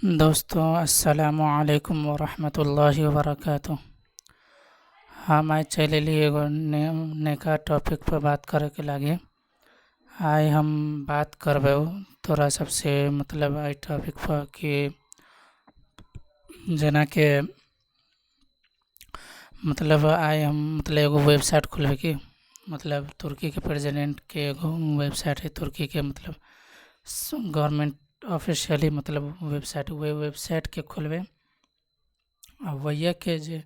दोस्तों अस्सलामु अलैकुम वरहमतुल्लाहि वबरकातुह। हम आज चलेली एगो नया टॉपिक पर बात करे के लागी। आज हम बात करबे तोरा सबसे आई टॉपिक पर कि जना के आज हम एगो वेबसाइट खोलबे कि तुर्की के प्रेसिडेंट के एगो वेबसाइट है। तुर्की के गवर्नमेंट ऑफिशियली वेबसाइट वे वेबसाइट के खोलबे और वही के जे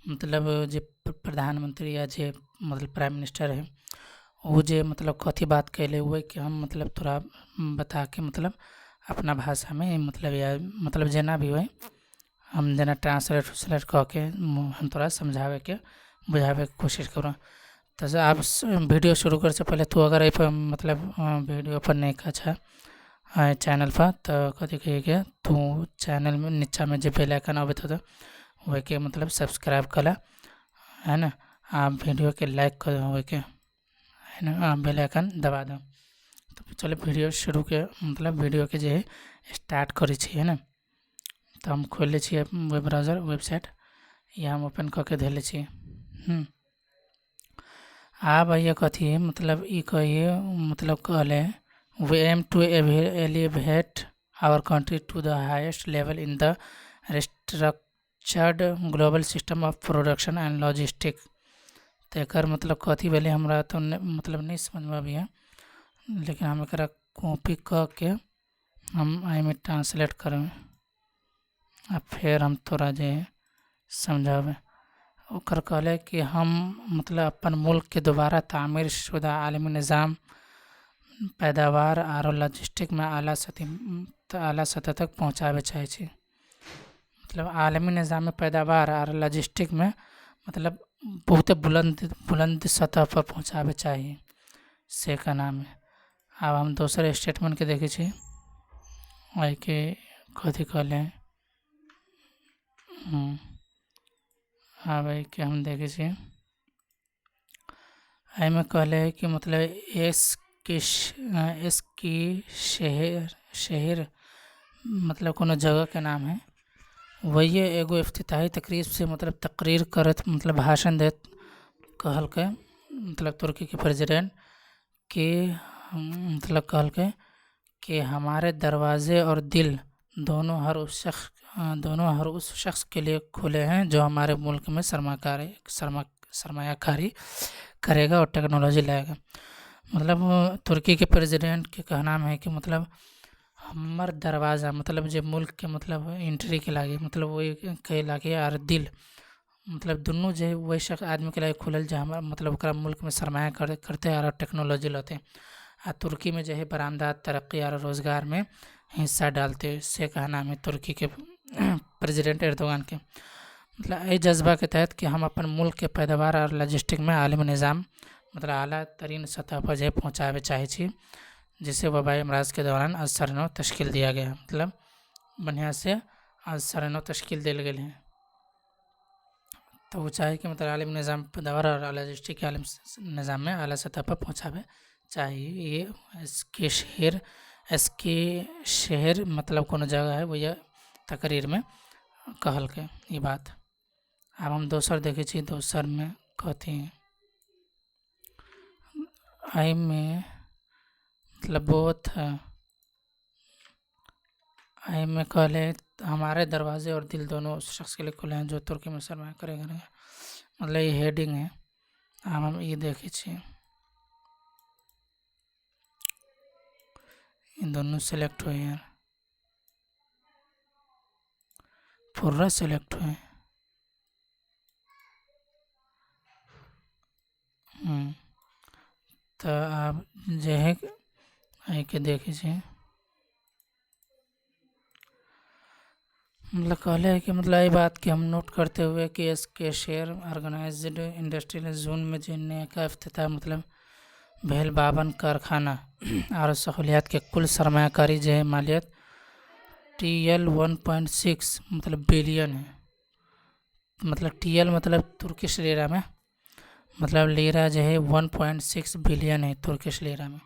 जे प्रधानमंत्री या जे प्राइम मिनिस्टर है वो जे कथी बात कैले हुए कि हम तोरा बता के अपना भाषा में या जना भी हो हम जना ट्रांसलेट कह के हम तोरा समझावे के बुझावे के कोशिश करूँ। तो आप वीडियो शुरू करे से पहले तू अगर ये पर वीडियो पर नहीं अच्छा चैनल पर तो कथी कहिए कि तू चैनल में नीचा में जो बेल आइकन आवे तो वही के सब्सक्राइब कला है ना। आप वीडियो के लाइक कर वही के है ना, बेल आइकन दबा दो। तो चलो वीडियो शुरू के वीडियो के जे स्टार्ट करे छी है ना। तो हम खोले छी वेब ब्राउज़र वेबसाइट या हम ओपन करके धैले छी। अब ये कथी ई कहिए कहले we aim to elevate our country to the highest level in the restructured global system of production and logistics। तो एक कथी भेले हमरा तो नहीं समझ में अभी है, लेकिन हम एक कॉपी क के हम में ट्रांसलेट करें अब फिर हम तोरा जे समझावे ओकर कहले कि हम अपन मुल्क के दोबारा तामीर शुदा आलमी निज़ाम पैदावार और लॉजिस्टिक में आला सतह तक पहुँचावे चाहे छी। आलमी निज़ाम में पैदावार और लॉजिस्टिक में बहुत बुलंद सतह पर पहुँचावे चाहिए से का नाम है। अब हम दूसरे स्टेटमेंट के देखे छी वही के कथी कहले वही के हम देखे छी में कहले कि इसकी शहर कोनो जगह के नाम है। वही एगो इफ्तिताही तकरीब से तकरीर करत भाषण देत कहल के तुर्की के प्रेसिडेंट के कहल के कि हमारे दरवाजे और दिल दोनों हर उस शख्स के लिए खुले हैं जो हमारे मुल्क में सरमायाकारी करेगा और टेक्नोलॉजी लाएगा। तुर्की के प्रेसिडेंट के कहना है कि हमार दरवाज़ा जो मुल्क के एंट्री के लागे वही के लागे और दिल दोनों जो वही शख्स आदमी के लागे खुलल जो हमारा मुल्क में सरमाया करते और टेक्नोलॉजी लाते आ तुर्की में जो है बरामदात तरक्की और रोज़गार में हिस्सा डालते से कहना है तुर्की के प्रेसिडेंट एर्दोगान के। ये जज्बा के तहत कि हम अपन मुल्क के पैदावार और लॉजिस्टिक में आलमी निज़ाम आला तरीन सतह पर जो पहुँचावे चाहे छी, जिसे वबाई अमराज के दौरान असरनो तश्कील दिया गया बढ़िया से असरनो तश्कील दिल गए हैं। तो वो चाहे कि आलमी निज़ाम पैदावार और लॉजिस्टिक के आलमी निज़ाम में आला सतह पर पहुँचावे चाहिए। ये इसके शहर कोनो जगह है वो यह तकरीर में कहल के ये बात। अब हम दोसर देखे छी दोसर में कथी आई में बहुत आई में कहले हमारे दरवाजे और दिल दोनों उस शख्स के लिए खुले हैं जो तुर्की में सरमाया करेगा ये हेडिंग है। अब हम ये देखे छी इन दोनों सेलेक्ट हुए हैं पूरा सेलेक्ट हुए तो आप जो है आई के देखे छी कहले है कि ये बात कि हम नोट करते हुए कि इसके शेयर ऑर्गेनाइज्ड इंडस्ट्रियल जोन में जो नया का इफ्तिताह भेल 52 कारखाना और सहूलियात के कुल सरमायाकारी जो है मालियत TL 1.6 बिलियन है। TL तुर्किश लीरा में लीरा जो है 1.6 बिलियन है तुर्किश लीरा में।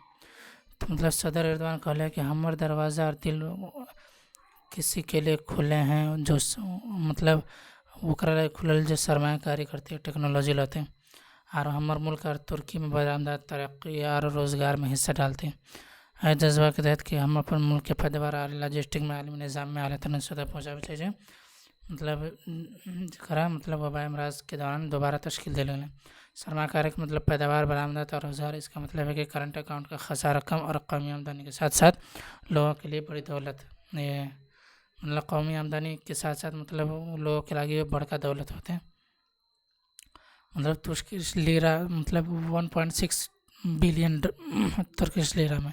तो सदर एर्दोगान कहले कि हमर दरवाज़ा और दिल किसी के लिए खुले हैं जो मतलब ओकरा लिए खुलल जो सरमाकारी करते टेक्नोलॉजी लाते और हमार मुल्क और तुर्की में बरामदा तरक्की और रोज़गार में हिस्सा डालते हैं। है जज्बा के तहत कि हम अपन मुल्क के पैदावार और लॉजिस्टिक में आलमी निज़ाम में आला तन सतह पहुँचावे चाहिए मतलब करा मतलब वबा अमराज के दौरान दोबारा तश्कील दे लें सरमाकारी का मतलब पैदावार बरामदात और रोज़गार। इसका मतलब है कि करंट अकाउंट का खसा रकम और कौमी आमदनी के साथ साथ लोगों के लिए बड़ी दौलत ये मतलब कौमी आमदनी के साथ साथ मतलब लोगों के लिए बड़का दौलत होते हैं। मतलब तुर्किश लीरा मतलब 1.6 बिलियन तुर्किश लीरा में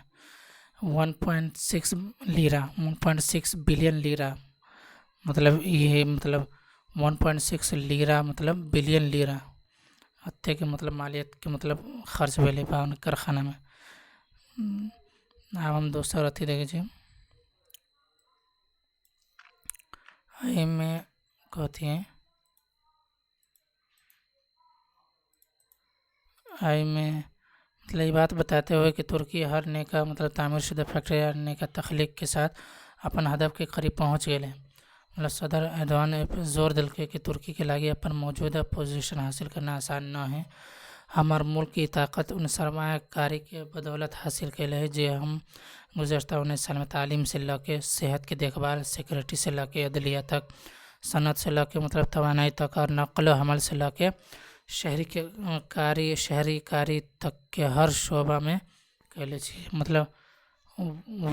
1.6 लीरा 1.6 बिलियन लीरा मतलब ये मतलब 1.6 लीरा मतलब बिलियन लीरा हत्या के मतलब मालियत के मतलब खर्च वेले पावन कारखाना में। अब हम दोस्तों अथी देखे छी में कहती हैं आई में मतलब ये बात बताते हुए कि तुर्की हर नेका मतलब तामीर शुदा फैक्ट्री हर नेका तख्लीक के साथ अपन हदफ के करीब पहुँच गए मतलब सदर एर्दोगान जोर दिल कि तुर्की के लागे अपन मौजूदा पोजीशन हासिल करना आसान न है। हमार मुल्क की ताकत उन सरमाकारी के बदौलत हासिल कैले है जो हम गुज़श्ता 19 साल में तालीम से लके सेहत की देखभाल सिक्योरिटी से लके अदलिया तक सनत से लके मतलब तवानाई तक और नकल हमल से लके शहरी कारी तक के हर शोबा में कैले मतलब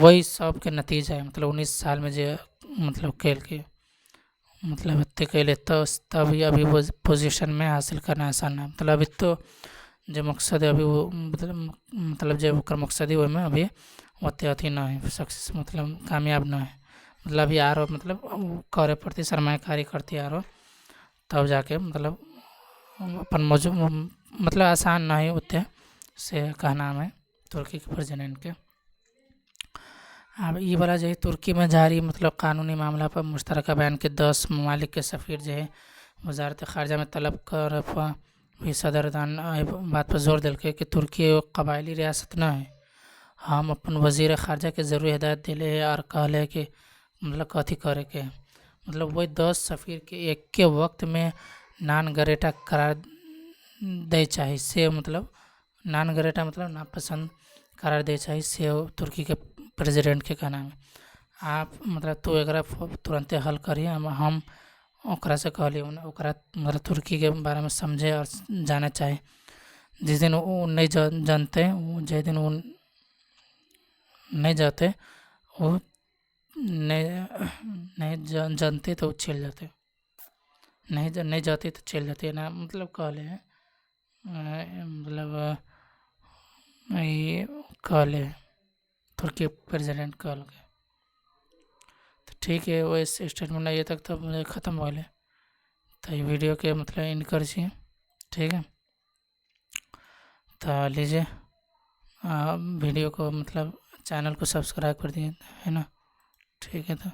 वही सब के नतीजा है मतलब 19 साल में जो मतलब कैल के मतलब इतने कैले तो तभी अभी वो पोजीशन में हासिल करना आसान है मतलब अभी तो जो मकसद है अभी वो मतलब जो ओकर मकसद है में अभी ओते अथी ना है सक्सेस मतलब कामयाब ना है मतलब अभी आरो मतलब करे पड़ती सरमाकारी करती आरो तब जाके मतलब अपन मौजूद मतलब आसान ना है उतने से कहना है तुर्की के प्रेसिडेंट के। अब ये वाला जो है तुर्की में जारी मतलब कानूनी मामला पर मुश्तरका बयान के 10 ममालिक के सफ़ीर जो है वजारत ख़ारजा में तलब कर भी सदर बात पर जोर दिल कि तुर्की एक कबायली रियासत न है। हम अपन वज़ीर ख़ारजा के ज़रूरी हिदायत दिले है और कहले कि मतलब कथी करे के मतलब वही 10 सफ़ीर के एक के वक्त में नान गरेटा करार दे चाहिए से मतलब नान गरेटा मतलब नापसंद करार दे चाहिए से तुर्की के प्रेसिडेंट के कहना में आप मतलब तू एक तुरंते हल करिए हम ओकरा से कहली ओकरा मतलब तुर्की के बारे में समझे और जाना चाहे। जिस दिन वो नहीं जानते जिस दिन वो नहीं जाते वो नहीं जानते तो चल जाते नहीं जाते तो चल जाते ना मतलब कहले हैं मतलब ये कहले तुर्की प्रेसिडेंट कॉल के तो ठीक है वो इस स्टेटमेंट ये तक तो मुझे ख़त्म हो गए तो ये वीडियो के मतलब इन कर छी ठीक है तो लीजिए वीडियो को मतलब चैनल को सब्सक्राइब कर दिए है ना ठीक है तो।